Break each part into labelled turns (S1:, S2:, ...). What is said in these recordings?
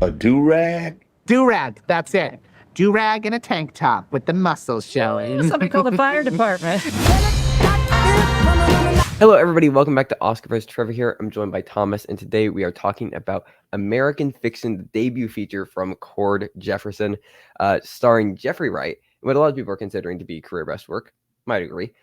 S1: A do-rag?
S2: Do-rag, that's it. Do-rag and a tank top with the muscles showing.
S3: Somebody call the fire department.
S4: Hello, everybody. Welcome back to Oscar vs. Trevor here. I'm joined by Thomas, and today we are talking about American Fiction, the debut feature from Cord Jefferson, starring Jeffrey Wright, what a lot of people are considering to be career best work. Might agree.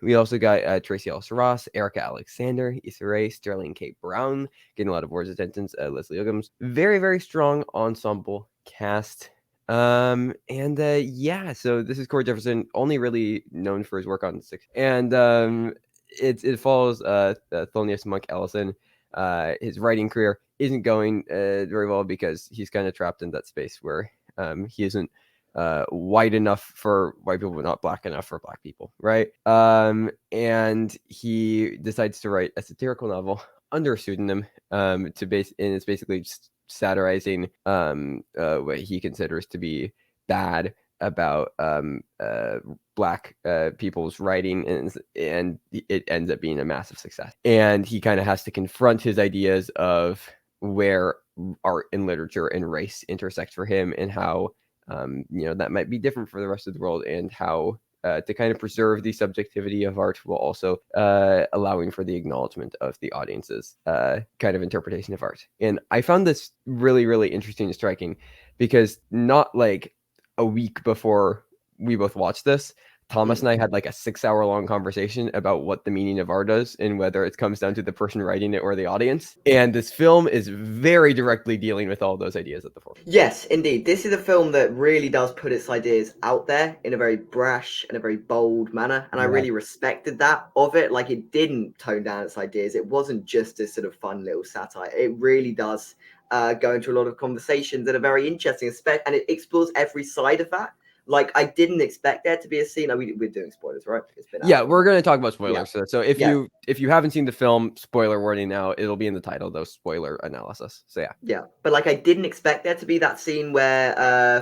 S4: We also got Tracy Ellis Ross, Erica Alexander, Issa Rae, Sterling K. Brown, getting a lot of awards attentions, Leslie Uggams. Very, very strong ensemble cast. So this is Cord Jefferson, only really known for his work on Six. And it follows Thelonious Monk Ellison. His writing career isn't going very well because he's kind of trapped in that space where he isn't white enough for white people, but not black enough for black people, right? And he decides to write a satirical novel under a pseudonym and it's basically just satirizing what he considers to be bad about black people's writing, and it ends up being a massive success. And he kind of has to confront his ideas of where art and literature and race intersect for him, and how that might be different for the rest of the world, and how to kind of preserve the subjectivity of art while also allowing for the acknowledgement of the audience's kind of interpretation of art. And I found this really, really interesting and striking because not like a week before we both watched this, Thomas and I had like a 6-hour-long conversation about what the meaning of art is and whether it comes down to the person writing it or the audience. And this film is very directly dealing with all those ideas at the forefront.
S5: Yes, indeed. This is a film that really does put its ideas out there in a very brash and a very bold manner. And I really respected that of it. Like, it didn't tone down its ideas. It wasn't just this sort of fun little satire. It really does go into a lot of conversations that are very interesting, and it explores every side of that. Like, I didn't expect there to be a scene. We're doing spoilers, right?
S4: We're going to talk about spoilers. Yeah. So if you haven't seen the film, spoiler warning now, it'll be in the title, though, spoiler analysis. So yeah.
S5: But like, I didn't expect there to be that scene where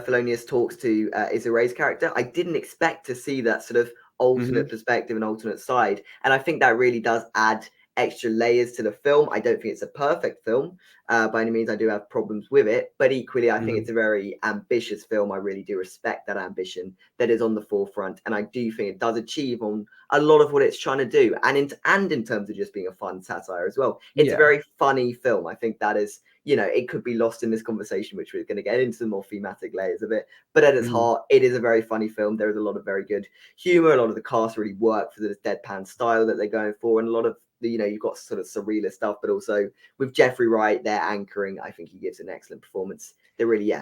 S5: Thelonious talks to Issa Rae's character. I didn't expect to see that sort of alternate perspective and alternate side. And I think that really does add extra layers to the film. I don't think it's a perfect film by any means. I do have problems with it, but equally I think it's a very ambitious film. I really do respect that ambition that is on the forefront, and I do think it does achieve on a lot of what it's trying to do, and in terms of just being a fun satire as well. It's a very funny film. I think that is, it could be lost in this conversation, which we're going to get into the more thematic layers of it, but at its heart, it is a very funny film. There is a lot of very good humor. A lot of the cast really work for this deadpan style that they're going for, and a lot of you've got sort of surrealist stuff, but also with Jeffrey Wright there anchoring, I think he gives an excellent performance. They really,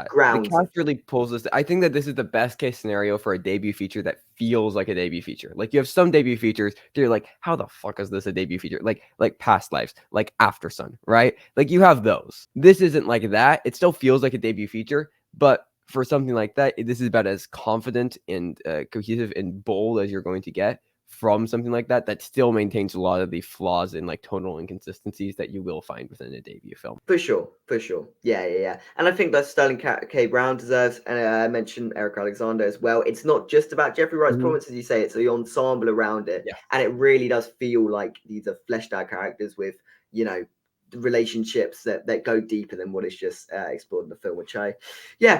S5: grounds.
S4: The cast really pulls this. I think that this is the best case scenario for a debut feature that feels like a debut feature. Like, you have some debut features that you're like, how the fuck is this a debut feature? Like Past Lives, like After Sun, right? Like, you have those. This isn't like that. It still feels like a debut feature, but for something like that, this is about as confident and cohesive and bold as you're going to get from something like that still maintains a lot of the flaws and like tonal inconsistencies that you will find within a debut film.
S5: For sure. Yeah. And I think that Sterling K. Brown deserves, and I mentioned Erica Alexander as well. It's not just about Jeffrey Wright's performance, as you say, it's the ensemble around it. Yeah. And it really does feel like these are fleshed out characters with, relationships that go deeper than what is just explored in the film, which I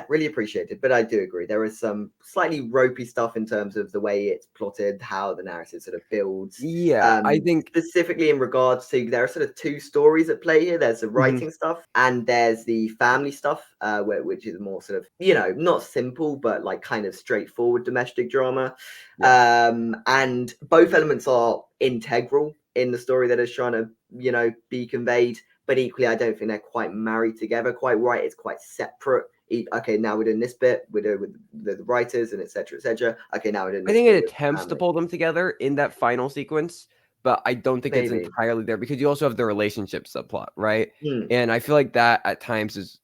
S5: really appreciated. But I do agree there is some slightly ropey stuff in terms of the way it's plotted, how the narrative sort of builds.
S4: I think
S5: specifically in regards to, there are sort of two stories at play here. There's the writing stuff and there's the family stuff, which is more sort of not simple but like kind of straightforward domestic drama. And both elements are integral in the story that is trying to be conveyed, but equally I don't think they're quite married together quite right. It's quite separate. Okay, now we're doing this bit, we're doing with the writers and etc. Okay, now we're doing this.
S4: I think it attempts to pull them together in that final sequence, but I don't think it's entirely there, because you also have the relationship subplot, right? And I feel like that at times is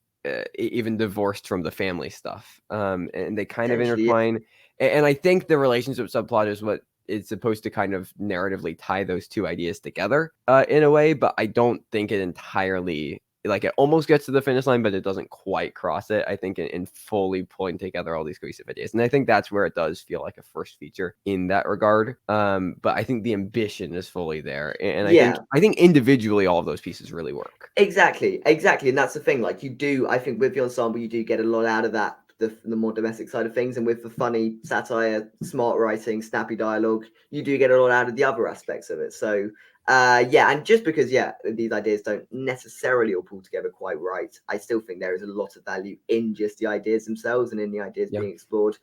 S4: even divorced from the family stuff, and they kind of intertwine. And I think the relationship subplot is what is supposed to kind of narratively tie those two ideas together in a way, but I don't think it entirely like it almost gets to the finish line, but it doesn't quite cross it, I think, in fully pulling together all these cohesive ideas. And I think that's where it does feel like a first feature in that regard. But I think the ambition is fully there. And I think individually all of those pieces really work.
S5: Exactly. And that's the thing. Like I think with the ensemble, you do get a lot out of that, the more domestic side of things. And with the funny satire, smart writing, snappy dialogue, you do get a lot out of the other aspects of it. So and just because these ideas don't necessarily all pull together quite right, I still think there is a lot of value in just the ideas themselves and in the ideas being explored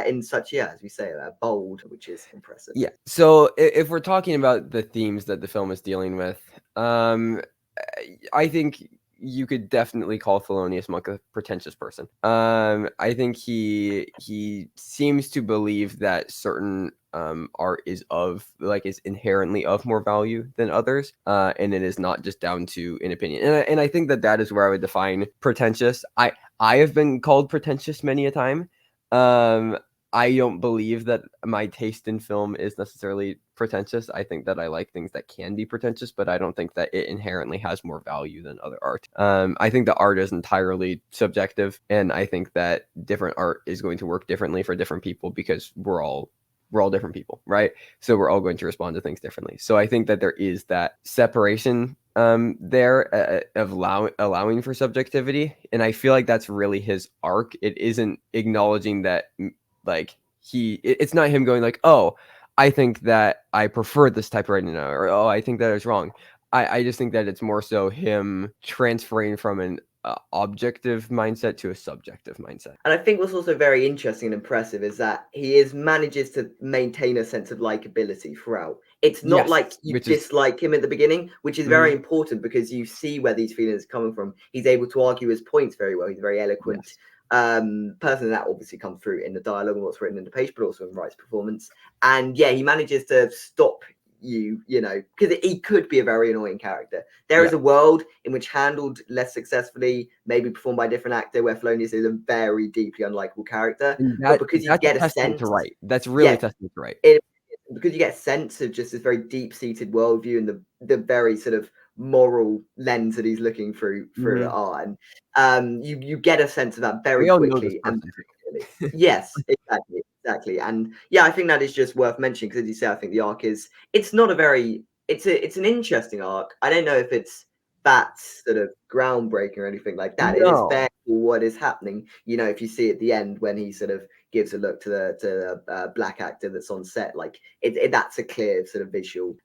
S5: in such as we say, bold, which is impressive.
S4: So if we're talking about the themes that the film is dealing with, I think you could definitely call Thelonious Monk a pretentious person. I think he seems to believe that certain art is inherently of more value than others, and it is not just down to an opinion. And I think that is where I would define pretentious. I have been called pretentious many a time. I don't believe that my taste in film is necessarily pretentious. I think that I like things that can be pretentious, but I don't think that it inherently has more value than other art. I think the art is entirely subjective, and I think that different art is going to work differently for different people because we're all different people, right? So we're all going to respond to things differently. So I think that there is that separation there of allowing for subjectivity, and I feel like that's really his arc. It isn't acknowledging that it's not him going like, oh, I think that I prefer this type of writing now, or oh, I think that it's wrong. I just think that it's more so him transferring from an objective mindset to a subjective mindset.
S5: And I think what's also very interesting and impressive is that he manages to maintain a sense of likability throughout. It's not like you dislike him at the beginning, which is very important because you see where these feelings are coming from. He's able to argue his points very well. He's a very eloquent person, that obviously comes through in the dialogue and what's written in the page, but also in Wright's performance. And he manages to stop because he could be a very annoying character. There is a world in which, handled less successfully, maybe performed by a different actor, where Thelonious is a very deeply unlikable character. But because you get a sense
S4: to Wright, that's really testament to Wright.
S5: Because you get a sense of just this very deep-seated worldview and the very sort of moral lens that he's looking through art, and you get a sense of that very quickly and very clearly. Yes, exactly. And I think that is just worth mentioning because, as you say, I think the arc it's not a very it's an interesting arc. I don't know if it's that sort of groundbreaking or anything like that. It is fair for what is happening. If you see at the end when he sort of gives a look to the black actor that's on set, like that's a clear sort of visual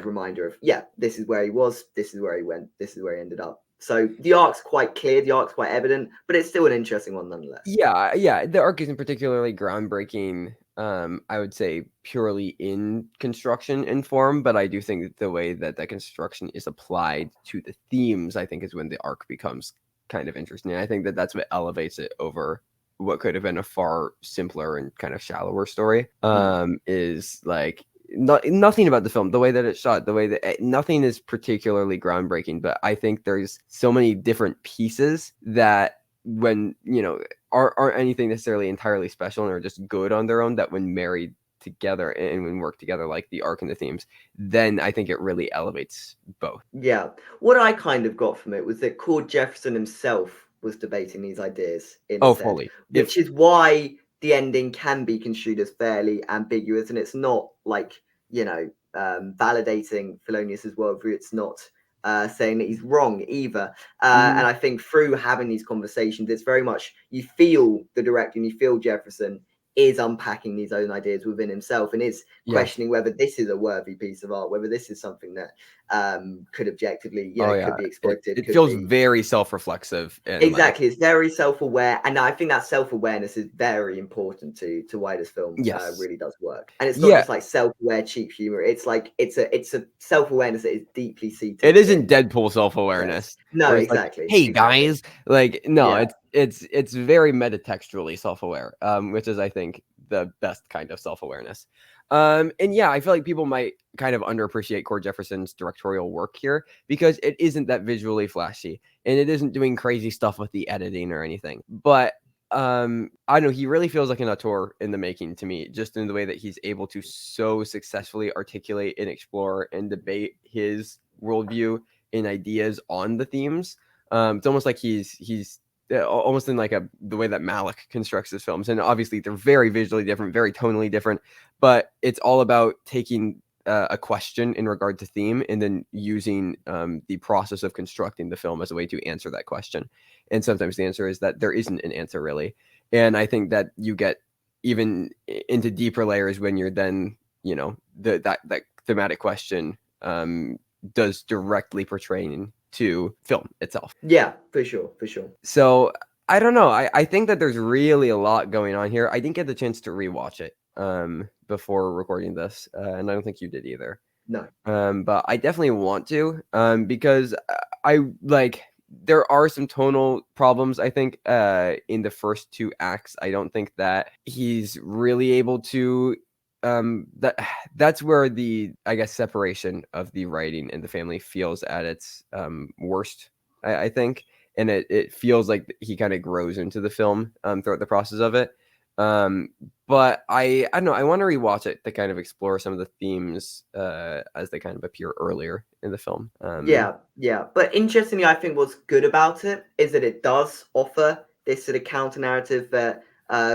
S5: reminder of this is where he was, this is where he went, this is where he ended up. So the arc's quite clear, the arc's quite evident, but it's still an interesting one nonetheless.
S4: The arc isn't particularly groundbreaking, I would say, purely in construction and form, but I do think that the way that construction is applied to the themes, I think, is when the arc becomes kind of interesting. And I think that that's what elevates it over what could have been a far simpler and kind of shallower story. Is like nothing about the film, the way that it's shot, the way that nothing is particularly groundbreaking, but I think there's so many different pieces that when aren't anything necessarily entirely special and are just good on their own, that when married together and when worked together, like the arc and the themes, then I think it really elevates both.
S5: What I kind of got from it was that Cord Jefferson himself was debating these ideas in
S4: fully,
S5: which is why the ending can be construed as fairly ambiguous, and it's not like validating Thelonious's worldview. It's not saying that he's wrong either. And I think through having these conversations, it's very much you feel the director and you feel Jefferson is unpacking these own ideas within himself and is questioning whether this is a worthy piece of art, whether this is something that could objectively, could be exploited.
S4: It feels very self-reflexive.
S5: Exactly. It's very self-aware. And I think that self-awareness is very important to why this film really does work. And it's not just like self-aware, cheap humor. It's like, it's a self-awareness that is deeply seated.
S4: It isn't Deadpool self-awareness.
S5: No, exactly.
S4: Like, hey guys, it's very metatextually self-aware, which is, I think, the best kind of self-awareness. And I feel like people might kind of underappreciate Cord Jefferson's directorial work here because it isn't that visually flashy and it isn't doing crazy stuff with the editing or anything. But I don't know, he really feels like an auteur in the making to me, just in the way that he's able to so successfully articulate and explore and debate his worldview in ideas on the themes. It's almost like he's almost in like the way that Malick constructs his films, and obviously they're very visually different, very tonally different, but it's all about taking a question in regard to theme and then using the process of constructing the film as a way to answer that question. And sometimes the answer is that there isn't an answer really. And I think that you get even into deeper layers when you're then, that thematic question does directly portraying to film itself.
S5: Yeah, for sure.
S4: So I don't know. I think that there's really a lot going on here. I didn't get the chance to rewatch it before recording this, and I don't think you did either.
S5: No.
S4: But I definitely want to because I like there are some tonal problems, I think, in the first two acts. I don't think that he's really able to that's where the, I guess, separation of the writing and the family feels at its worst, I think. And it feels like he kind of grows into the film throughout the process of it. But I don't know. I want to rewatch it to kind of explore some of the themes as they kind of appear earlier in the film.
S5: Yeah. But interestingly, I think what's good about it is that it does offer this sort of counter narrative that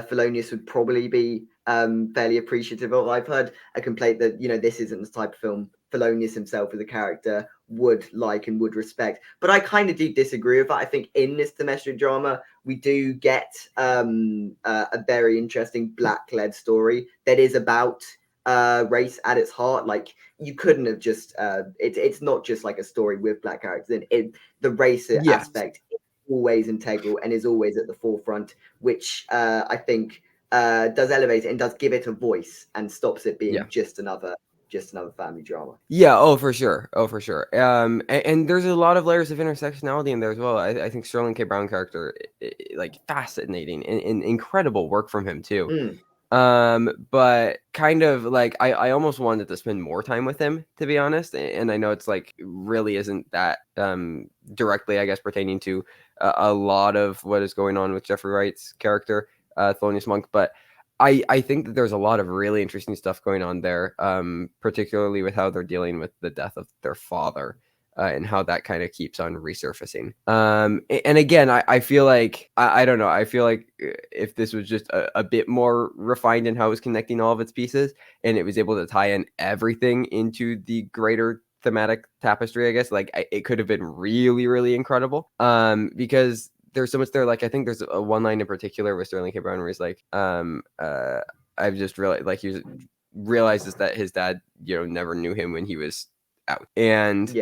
S5: Felonious would probably be fairly appreciative of. I've heard a complaint that this isn't the type of film Felonious himself as a character would like and would respect. But I kind of do disagree with that. I think in this domestic drama, we do get a very interesting black-led story that is about race at its heart. Like, you couldn't have just it's not just like a story with black characters in it. The race aspect is always integral and is always at the forefront, which I think does elevate it and does give it a voice and stops it being just another family drama.
S4: Yeah, for sure. And there's a lot of layers of intersectionality in there as well. I think Sterling K. Brown character, like, fascinating and incredible work from him too. But kind of like I almost wanted to spend more time with him, to be honest. And I know it's like really isn't that directly, I guess, pertaining to a lot of what is going on with Jeffrey Wright's character, Thelonious Monk, but I think that there's a lot of really interesting stuff going on there, particularly with how they're dealing with the death of their father. And how that kind of keeps on resurfacing. And again, I feel like, I don't know, I feel like if this was just a bit more refined in how it was connecting all of its pieces, and it was able to tie in everything into the greater thematic tapestry, I guess, like it could have been really, really incredible. Because there's so much there. Like, I think there's a one line in particular with Sterling K. Brown where he's like, I've just realized, like, he realizes that his dad, never knew him when he was out. And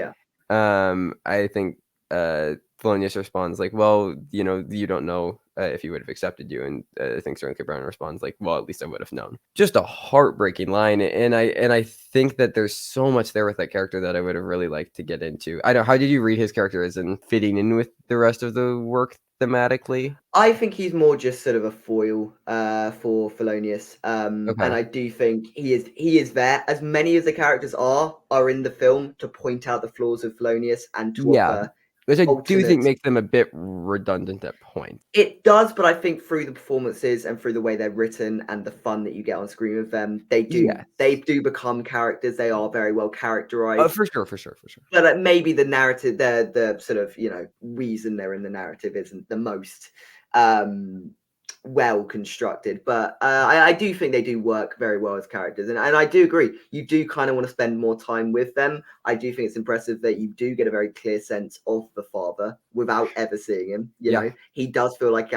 S4: I think Thelonious responds like, well, you don't know if he would have accepted you. And I think Sterling K. Brown responds like, well, at least I would have known. Just a heartbreaking line. And I think that there's so much there with that character that I would have really liked to get into. I don't know, how did you read his character as in fitting in with the rest of the work thematically?
S5: I think he's more just sort of a foil for Felonious, and I do think he is there. As many as the characters are in the film to point out the flaws of Felonious and to offer.
S4: Which I do think makes them a bit redundant at points.
S5: It does, but I think through the performances and through the way they're written and the fun that you get on screen with them, they do become characters. They are very well characterized.
S4: For sure.
S5: But maybe the narrative, the sort of reason they're in the narrative isn't the most well constructed, but I do think they do work very well as characters, and I do agree, you do kind of want to spend more time with them. I do think it's impressive that you do get a very clear sense of the father without ever seeing him. He does feel like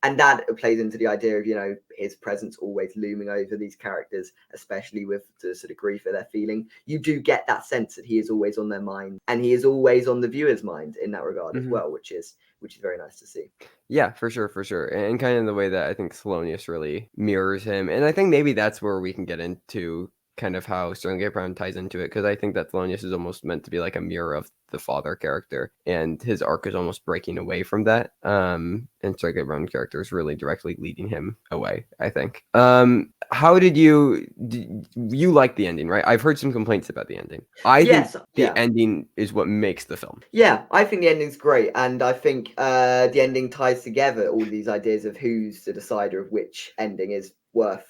S5: and that plays into the idea of his presence always looming over these characters, especially with the sort of grief that they're feeling. You do get that sense that he is always on their mind, and he is always on the viewer's mind in that regard as well, which is very nice to see.
S4: Yeah, for sure. And kind of the way that I think Thelonious really mirrors him. And I think maybe that's where we can get into kind of how Sterling K. Brown ties into it, because I think that Thelonious is almost meant to be like a mirror of the father character, and his arc is almost breaking away from that. And Sterling K. Brown character is really directly leading him away, I think. How did you like the ending, right? I've heard some complaints about the ending. I think the ending is what makes the film.
S5: Yeah, I think the ending's great, and I think the ending ties together all these ideas of who's the decider of which ending is worth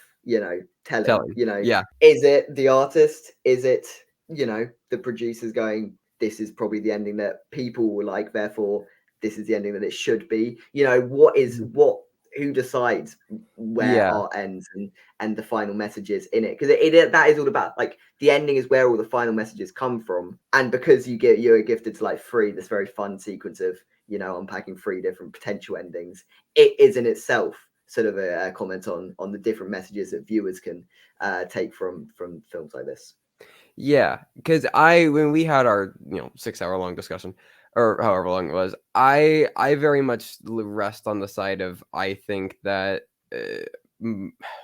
S5: telling. Is it the artist? Is it the producers going, this is probably the ending that people will like, therefore this is the ending that it should be. You know, who decides where art ends and the final messages in it? Because that is all about, like, the ending is where all the final messages come from. And because you're gifted to like this very fun sequence of, you know, unpacking 3 different potential endings, it is in itself sort of a comment on the different messages that viewers can take from films like this.
S4: Yeah, because when we had our 6-hour long discussion, or however long it was, I very much rest on the side of, I think that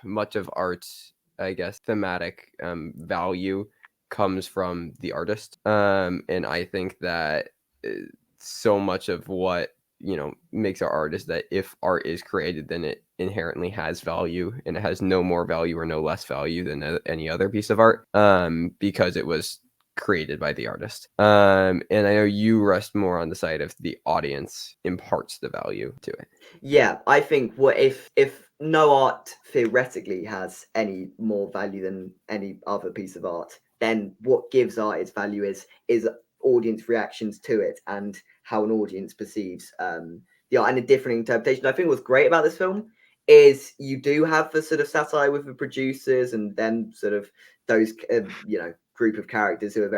S4: much of art's, I guess, thematic value comes from the artist, and I think that so much of what makes our art is that if art is created, then it inherently has value, and it has no more value or no less value than any other piece of art, because it was created by the artist. And I know you rest more on the side of the audience imparts the value to it.
S5: Yeah, I think what if no art theoretically has any more value than any other piece of art, then what gives art its value is audience reactions to it and how an audience perceives the art and a different interpretation. I think what's great about this film is you do have the sort of satire with the producers and then sort of those group of characters who are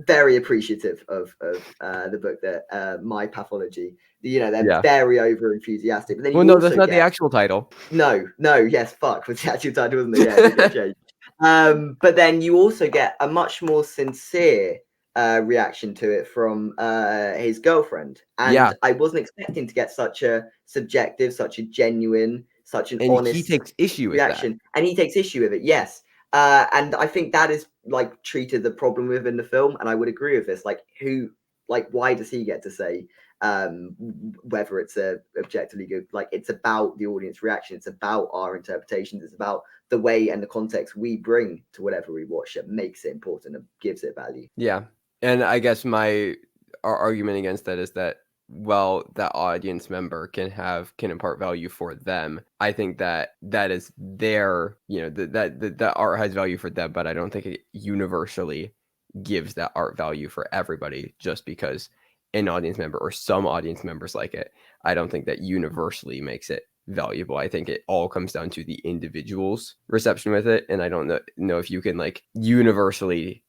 S5: very appreciative of the book, that My Pathology. They're very over enthusiastic. But then
S4: no, that's not the actual title.
S5: No, yes, fuck was the actual title, wasn't it? Yeah, it did get changed. But then you also get a much more sincere reaction to it from his girlfriend, and I wasn't expecting to get such a subjective, such a genuine, such an honest.
S4: He takes issue
S5: reaction,
S4: with that,
S5: and he takes issue with it. Yes. And I think that is like treated the problem within the film, and I would agree with this. Why does he get to say whether it's a objectively good? Like, it's about the audience reaction, it's about our interpretations, it's about the way and the context we bring to whatever we watch that makes it important and gives it value.
S4: Yeah, and I guess our argument against that is that, well, that audience member can impart value for them. I think that is their, that art has value for them, but I don't think it universally gives that art value for everybody just because an audience member or some audience members like it. I don't think that universally makes it valuable. I think it all comes down to the individual's reception with it, and I don't know if you can like universally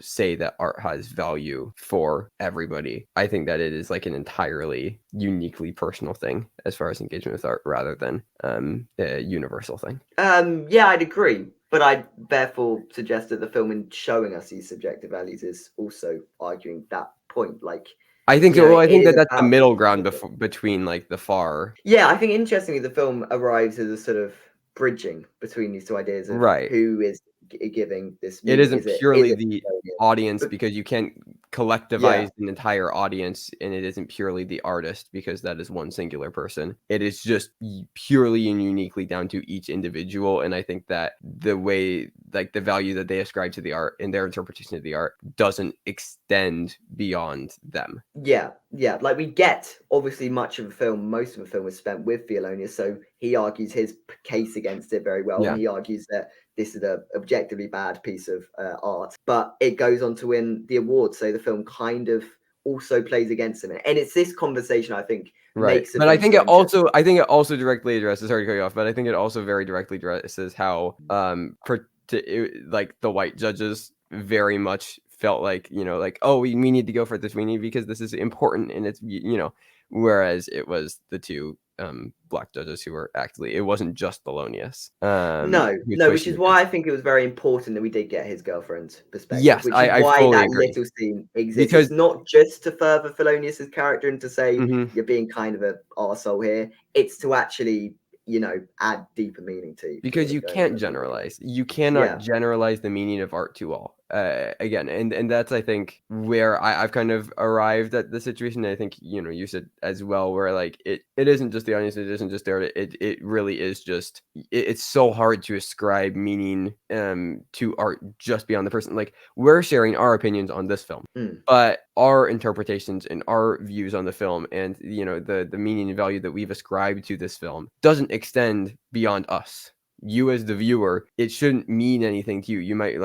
S4: say that art has value for everybody. I think that it is like an entirely uniquely personal thing as far as engagement with art rather than a universal thing.
S5: Yeah, I'd agree. But I therefore suggest that the film, in showing us these subjective values, is also arguing that point. Like,
S4: I think I think that's the middle ground between like the far.
S5: Yeah, I think interestingly the film arrives as a sort of bridging between these two ideas of who is giving this meaning.
S4: It isn't purely the audience, because you can't collectivize an entire audience, and it isn't purely the artist because that is one singular person. It is just purely and uniquely down to each individual, and I think that the way, like, the value that they ascribe to the art and their interpretation of the art doesn't extend beyond them.
S5: Yeah, like, we get obviously most of the film was spent with Philoneous, so he argues his case against it very well, and he argues that this is an objectively bad piece of art, but it goes on to win the award, so the film kind of also plays against him, and it's this conversation I think makes it.
S4: But I think it also directly addresses, sorry to cut you off, but I think it also very directly addresses how like the white judges very much felt like, oh, we need to go for this, because this is important, and it's, whereas it was the two black judges who were actually, it wasn't just Thelonious.
S5: No, which is why I think it was very important that we did get his girlfriend's perspective.
S4: Yes,
S5: which is why that little scene exists. It's not just to further Thelonious's character and to say you're being kind of an arsehole here. It's to actually, add deeper meaning to.
S4: Because you can't generalize. You cannot generalize the meaning of art to all. Again, and that's, I think, where I've kind of arrived at the situation. I think, you said as well, where like it isn't just the audience, it isn't just the art. It really is just, it's so hard to ascribe meaning to art just beyond the person. Like, we're sharing our opinions on this film, but our interpretations and our views on the film and the meaning and value that we've ascribed to this film doesn't extend beyond us. you as the viewer, it shouldn't mean anything to you. You might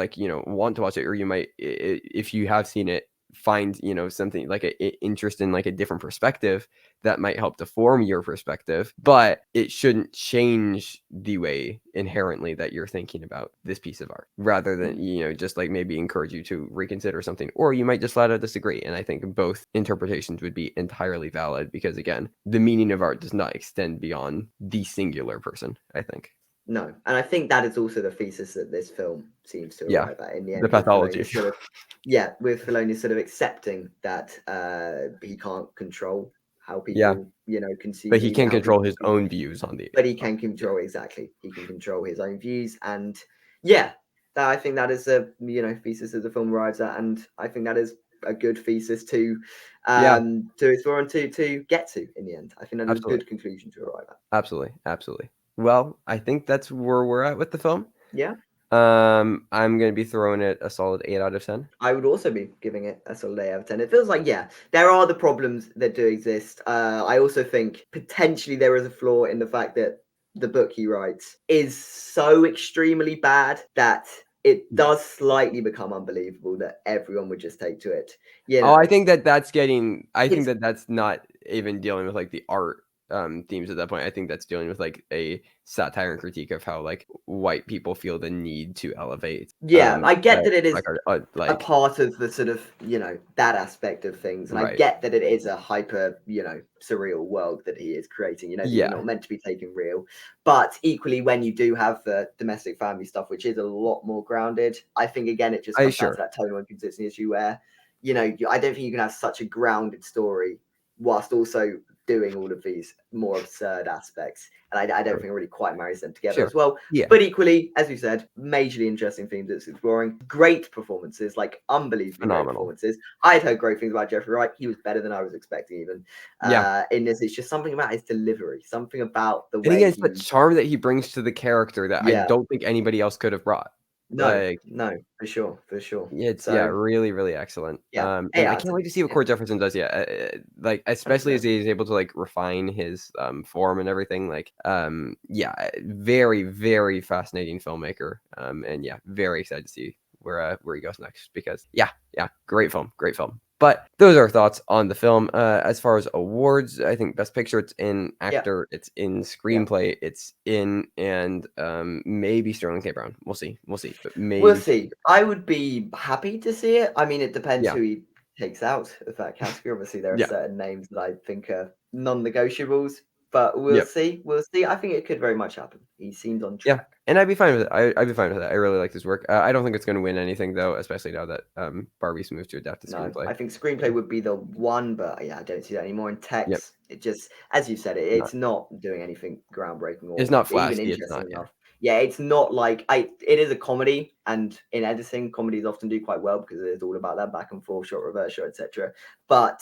S4: want to watch it, or you might, if you have seen it, find something like a interest in like a different perspective that might help to form your perspective, but it shouldn't change the way inherently that you're thinking about this piece of art, rather than just like maybe encourage you to reconsider something, or you might just flat out disagree. And I think both interpretations would be entirely valid, because again, the meaning of art does not extend beyond the singular person, I think.
S5: No, and I think that is also the thesis that this film seems to arrive at in the end.
S4: The pathology.
S5: With Filoni sort of accepting that he can't control how people, consume.
S4: But he can control his own views on the.
S5: But he can control He can control his own views, and I think that is a thesis that the film arrives at, and I think that is a good thesis to explore and to get to in the end. I think that is a good conclusion to arrive at.
S4: Absolutely. Well, I think that's where we're at with the film.
S5: Yeah.
S4: I'm going to be throwing it a solid 8 out of 10.
S5: I would also be giving it a solid 8 out of 10. It feels like, there are the problems that do exist. I also think potentially there is a flaw in the fact that the book he writes is so extremely bad that it does slightly become unbelievable that everyone would just take to it.
S4: I think that's not even dealing with like the art themes at that point. I think that's dealing with like a satire and critique of how like white people feel the need to elevate.
S5: I get that it is a part of the sort of that aspect of things, and I get that it is a hyper surreal world that he is creating. That you're not meant to be taken real, but equally when you do have the domestic family stuff, which is a lot more grounded, I think again it just comes down to that tonal inconsistency issue where I don't think you can have such a grounded story whilst also doing all of these more absurd aspects, and I don't think it really quite marries them together as well. But equally, as you said, majorly interesting themes it's exploring. Great performances, like unbelievably great performances. I had heard great things about Jeffrey Wright. He was better than I was expecting even. In this, it's just something about his delivery, something about the way
S4: it's the charm that he brings to the character that I don't think anybody else could have brought.
S5: No, for sure.
S4: It's really, really excellent. And I can't wait to see what Cord Jefferson does. Like especially as he's able to like refine his form and everything. Like very, very fascinating filmmaker. And very excited to see where he goes next, because great film. But those are our thoughts on the film. As far as awards, I think Best Picture, it's in actor, it's in screenplay, it's in, and maybe Sterling K. Brown. We'll see. But maybe
S5: we'll see. I would be happy to see it. I mean, it depends who he takes out of that category. Obviously, there are certain names that I think are non-negotiables, but we'll see. I think it could very much happen. He seems on track.
S4: And I'd be fine with it. I'd be fine with that. I really like his work. I don't think it's going to win anything though, especially now that Barbie's moved to adapt the screenplay.
S5: I think screenplay would be the one, but I don't see that anymore. In text, it just, as you said, it's not doing anything groundbreaking or
S4: it's not flashy.
S5: Even interesting enough. It's not like it is a comedy, and in editing, comedies often do quite well because it's all about that back and forth, shot, reverse shot, etc. But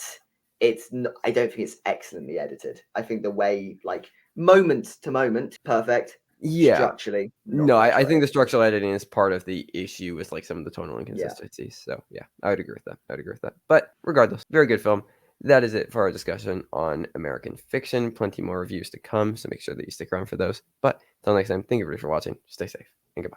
S5: it's not, I don't think it's excellently edited. I think the way, like, moment to moment, perfect. Structurally,
S4: I think the structural editing is part of the issue with like some of the tonal inconsistencies. So I would agree with that. But regardless, very good film. That is it for our discussion on American Fiction. Plenty more reviews to come, so make sure that you stick around for those. But until next time, thank you everybody for watching. Stay safe and goodbye.